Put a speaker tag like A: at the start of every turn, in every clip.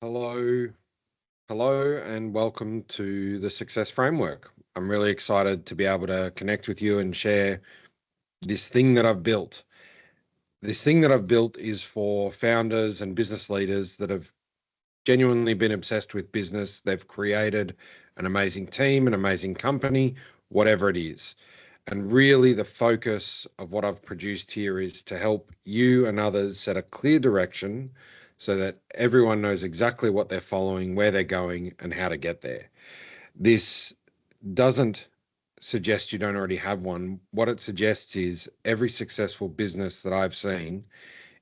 A: Hello, hello, and welcome to the Success Framework. I'm really excited to be able to connect with you and share this thing that I've built. This thing that I've built is for founders and business leaders that have genuinely been obsessed with business. They've created an amazing team, an amazing company, whatever it is. And really, the focus of what I've produced here is to help you and others set a clear direction so that everyone knows exactly what they're following, where they're going, and how to get there. This doesn't suggest you don't already have one. What it suggests is every successful business that I've seen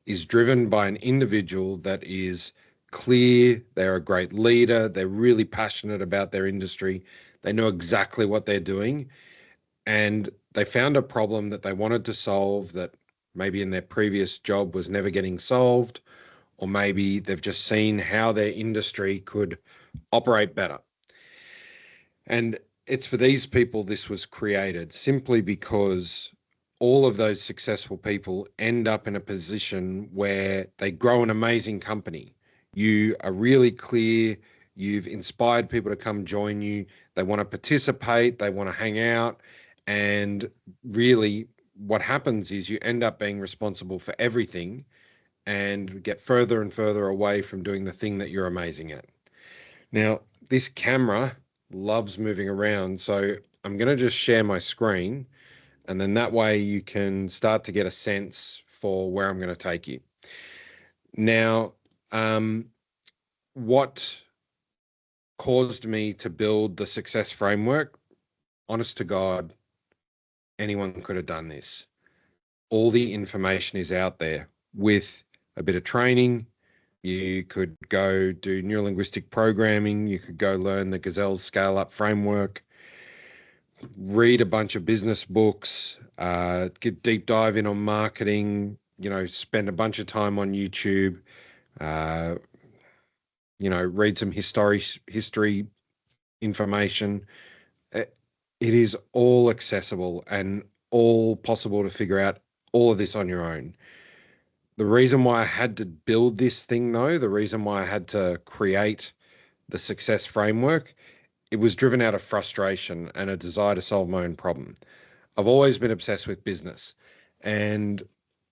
A: is driven by an individual that is clear, they're a great leader, they're really passionate about their industry, they know exactly what they're doing, and they found a problem that they wanted to solve that maybe in their previous job was never getting solved, or maybe they've just seen how their industry could operate better. And it's for these people this was created simply because all of those successful people end up in a position where they grow an amazing company. You are really clear, you've inspired people to come join you, they want to participate, they want to hang out, and really what happens is you end up being responsible for everything and get further and further away from doing the thing that you're amazing at. Now, this camera loves moving around, so I'm going to just share my screen, and then that way you can start to get a sense for where I'm going to take you. Now, what caused me to build the success framework? Honest to God, anyone could have done this. All the information is out there. With a bit of training, you could go do neurolinguistic programming, you could go learn the Gazelle's scale up framework, read a bunch of business books, get deep dive in on marketing, spend a bunch of time on YouTube, uh, read some history information. It is all accessible and all possible to figure out all of this on your own. The reason why I had to build this thing, though, the reason why I had to create the success framework, it was driven out of frustration and a desire to solve my own problem. I've always been obsessed with business, and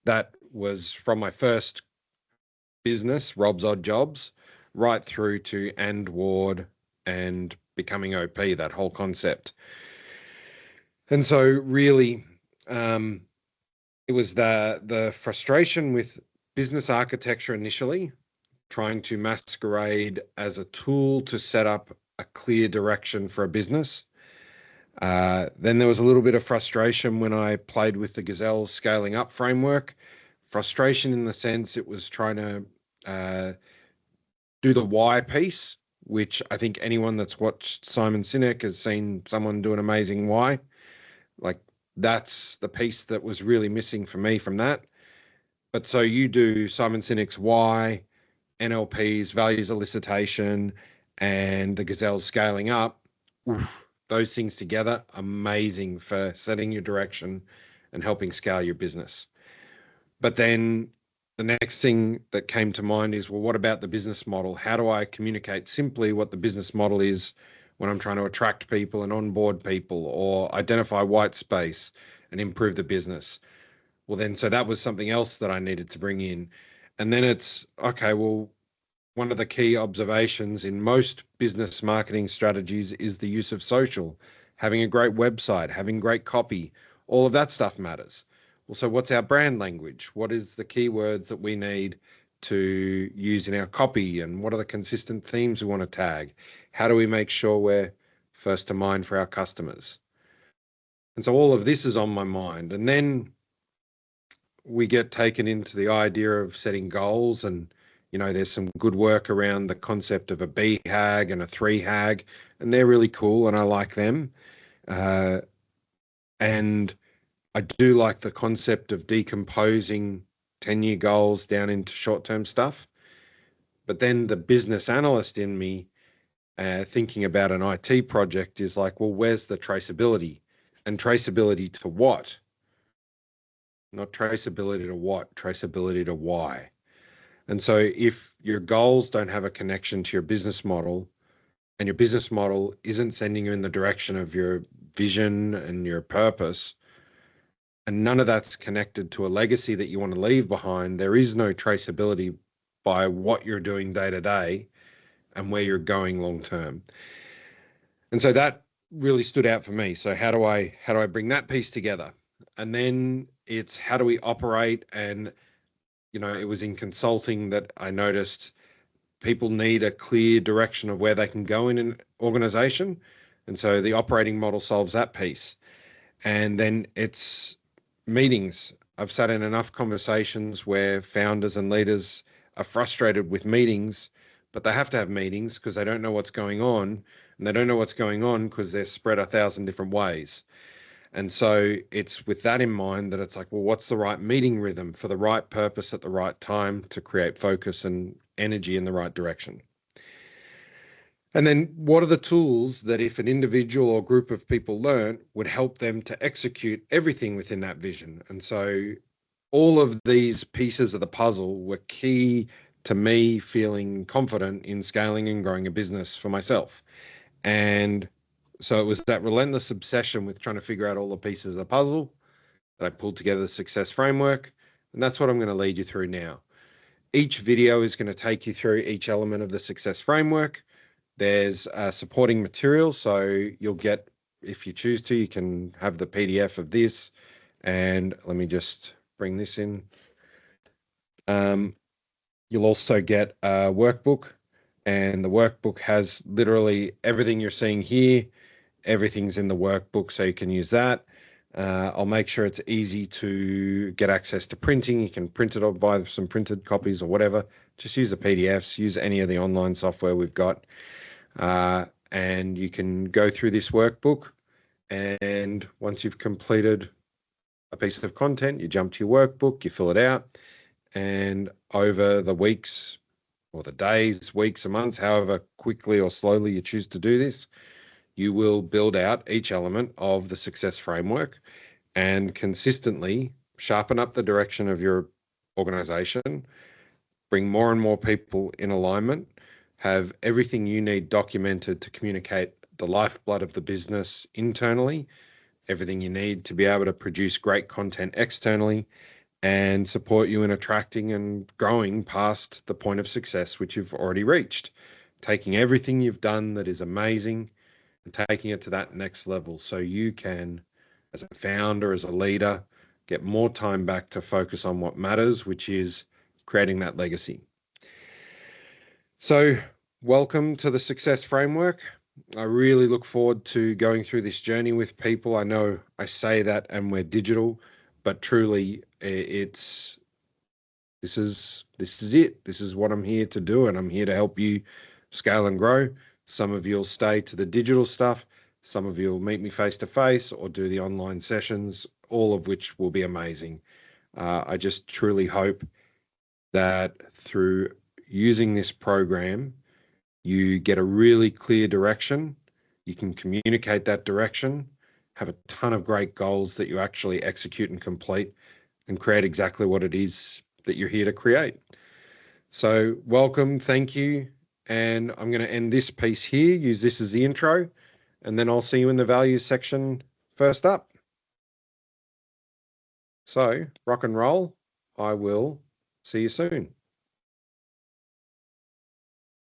A: that was from my first business, Rob's Odd Jobs, right through to And Ward and becoming OP, that whole concept. And so really, it was the frustration with business architecture initially, trying to masquerade as a tool to set up a clear direction for a business. Then there was a little bit of frustration when I played with the Gazelle scaling up framework. Frustration in the sense it was trying to do the why piece, which I think anyone that's watched Simon Sinek has seen someone do an amazing why. Like, that's the piece that was really missing for me from that. But so you do Simon Sinek's why, NLP's values elicitation, and the Gazelle scaling up. Oof, those things together, amazing for setting your direction and helping scale your business. But then the next thing that came to mind is, well, what about the business model? How do I communicate simply what the business model is when I'm trying to attract people and onboard people or identify white space and improve the business? Well, then, so that was something else that I needed to bring in. And then it's, okay, well, one of the key observations in most business marketing strategies is the use of social, having a great website, having great copy, all of that stuff matters. Well, so what's our brand language? What is the keywords that we need to use in our copy? And what are the consistent themes we want to tag? How do we make sure we're first to mind for our customers? And so all of this is on my mind. And then we get taken into the idea of setting goals, and there's some good work around the concept of a BHAG and a 3HAG, and they're really cool and I like them. And I do like the concept of decomposing 10-year goals down into short-term stuff. But then the business analyst in me, thinking about an IT project, is like, well, where's the traceability? And traceability to what? Not traceability to what, traceability to why. And so if your goals don't have a connection to your business model, and your business model isn't sending you in the direction of your vision and your purpose, and none of that's connected to a legacy that you want to leave behind, there is no traceability by what you're doing day to day and where you're going long term. And so that really stood out for me. So how do I bring that piece together? And then it's how do we operate? And it was in consulting that I noticed people need a clear direction of where they can go in an organization. And so the operating model solves that piece. And then it's meetings. I've sat in enough conversations where founders and leaders are frustrated with meetings, but they have to have meetings because they don't know what's going on. And they don't know what's going on because they're spread 1,000 different ways. And so it's with that in mind that it's like, well, what's the right meeting rhythm for the right purpose at the right time to create focus and energy in the right direction? And then what are the tools that if an individual or group of people learn would help them to execute everything within that vision? And so all of these pieces of the puzzle were key to me feeling confident in scaling and growing a business for myself. And so it was that relentless obsession with trying to figure out all the pieces of the puzzle that I pulled together the success framework. And that's what I'm going to lead you through now. Each video is going to take you through each element of the success framework. There's supporting material. So you'll get, if you choose to, you can have the PDF of this. And let me just bring this in. You'll also get a workbook. And the workbook has literally everything you're seeing here. Everything's in the workbook, so you can use that. I'll make sure it's easy to get access to printing. You can print it or buy some printed copies or whatever. Just use the PDFs, use any of the online software we've got. And you can go through this workbook. And once you've completed a piece of content, you jump to your workbook, you fill it out. And over the weeks or the days, weeks, and months, however quickly or slowly you choose to do this, you will build out each element of the success framework and consistently sharpen up the direction of your organization, bring more and more people in alignment, have everything you need documented to communicate the lifeblood of the business internally, everything you need to be able to produce great content externally, and support you in attracting and growing past the point of success which you've already reached. Taking everything you've done that is amazing and taking it to that next level so you can, as a founder, as a leader, get more time back to focus on what matters, which is creating that legacy. So welcome to the Success Framework. I really look forward to going through this journey with people. I know I say that and we're digital, but truly this is it. This is what I'm here to do, and I'm here to help you scale and grow. Some of you'll stay to the digital stuff. Some of you will meet me face to face or do the online sessions, all of which will be amazing. I just truly hope that through using this program, you get a really clear direction. You can communicate that direction, have a ton of great goals that you actually execute and complete, and create exactly what it is that you're here to create. So welcome, thank you. And I'm going to end this piece here, use this as the intro, and then I'll see you in the values section first up. So rock and roll. I will see you soon.